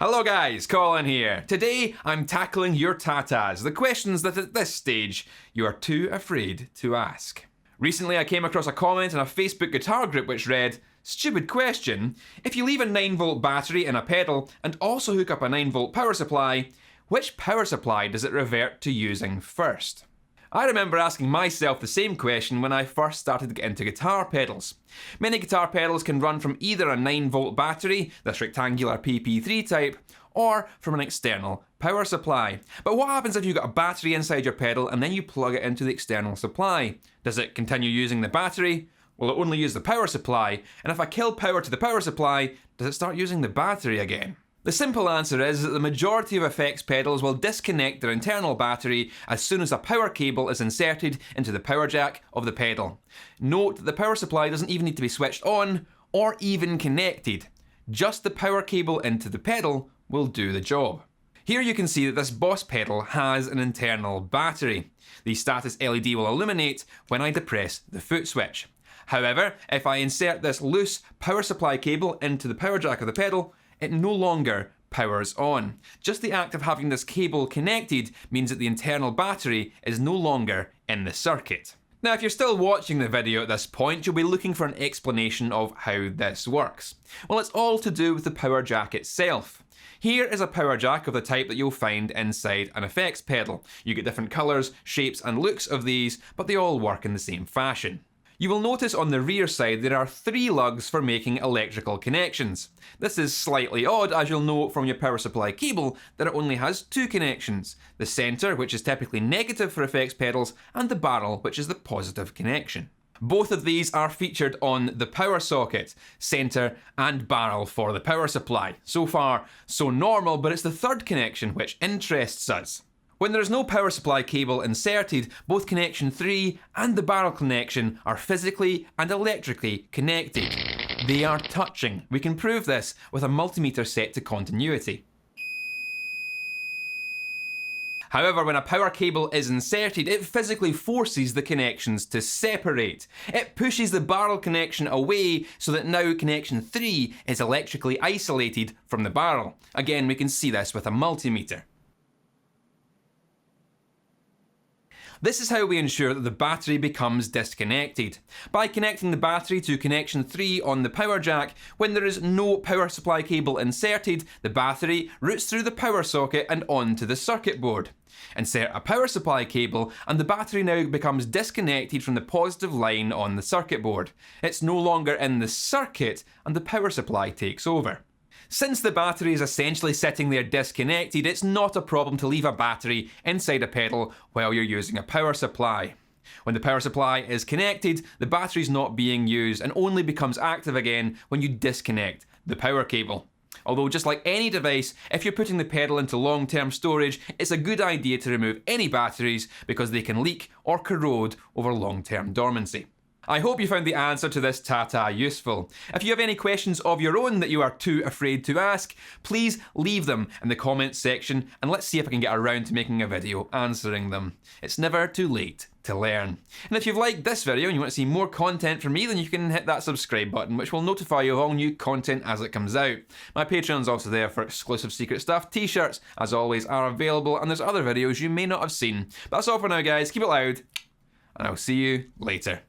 Hello guys, Colin here. Today I'm tackling your TATAs, the questions that at this stage you are too afraid to ask. Recently I came across a comment in a Facebook guitar group which read, "Stupid question, if you leave a 9-volt battery in a pedal and also hook up a 9-volt power supply, which power supply does it revert to using first?" I remember asking myself the same question when I first started to get into guitar pedals. Many guitar pedals can run from either a 9-volt battery, this rectangular PP3 type, or from an external power supply. But what happens if you've got a battery inside your pedal and then you plug it into the external supply? Does it continue using the battery? Will it only use the power supply? And if I kill power to the power supply, does it start using the battery again? The simple answer is that the majority of effects pedals will disconnect their internal battery as soon as a power cable is inserted into the power jack of the pedal. Note that the power supply doesn't even need to be switched on or even connected. Just the power cable into the pedal will do the job. Here you can see that this Boss pedal has an internal battery. The status LED will illuminate when I depress the foot switch. However, if I insert this loose power supply cable into the power jack of the pedal, it no longer powers on. Just the act of having this cable connected means that the internal battery is no longer in the circuit. Now, if you're still watching the video at this point, you'll be looking for an explanation of how this works. Well, it's all to do with the power jack itself. Here is a power jack of the type that you'll find inside an effects pedal. You get different colours, shapes and looks of these, but they all work in the same fashion. You will notice on the rear side there are 3 lugs for making electrical connections. This is slightly odd, as you'll know from your power supply cable that it only has 2 connections. The centre, which is typically negative for effects pedals, and the barrel, which is the positive connection. Both of these are featured on the power socket, centre and barrel for the power supply. So far, so normal, but it's the third connection which interests us. When there is no power supply cable inserted, both connection 3 and the barrel connection are physically and electrically connected. They are touching. We can prove this with a multimeter set to continuity. However, when a power cable is inserted, it physically forces the connections to separate. It pushes the barrel connection away so that now connection 3 is electrically isolated from the barrel. Again, we can see this with a multimeter. This is how we ensure that the battery becomes disconnected. By connecting the battery to connection 3 on the power jack, when there is no power supply cable inserted, the battery routes through the power socket and onto the circuit board. Insert a power supply cable and the battery now becomes disconnected from the positive line on the circuit board. It's no longer in the circuit and the power supply takes over. Since the battery is essentially sitting there disconnected, it's not a problem to leave a battery inside a pedal while you're using a power supply. When the power supply is connected, the battery is not being used and only becomes active again when you disconnect the power cable. Although just like any device, if you're putting the pedal into long-term storage, it's a good idea to remove any batteries because they can leak or corrode over long-term dormancy. I hope you found the answer to this TATA useful. If you have any questions of your own that you are too afraid to ask, please leave them in the comments section and let's see if I can get around to making a video answering them. It's never too late to learn. And if you've liked this video and you want to see more content from me, then you can hit that subscribe button, which will notify you of all new content as it comes out. My Patreon's also there for exclusive secret stuff. T-shirts, as always, are available, and there's other videos you may not have seen. But that's all for now, guys. Keep it loud, and I'll see you later.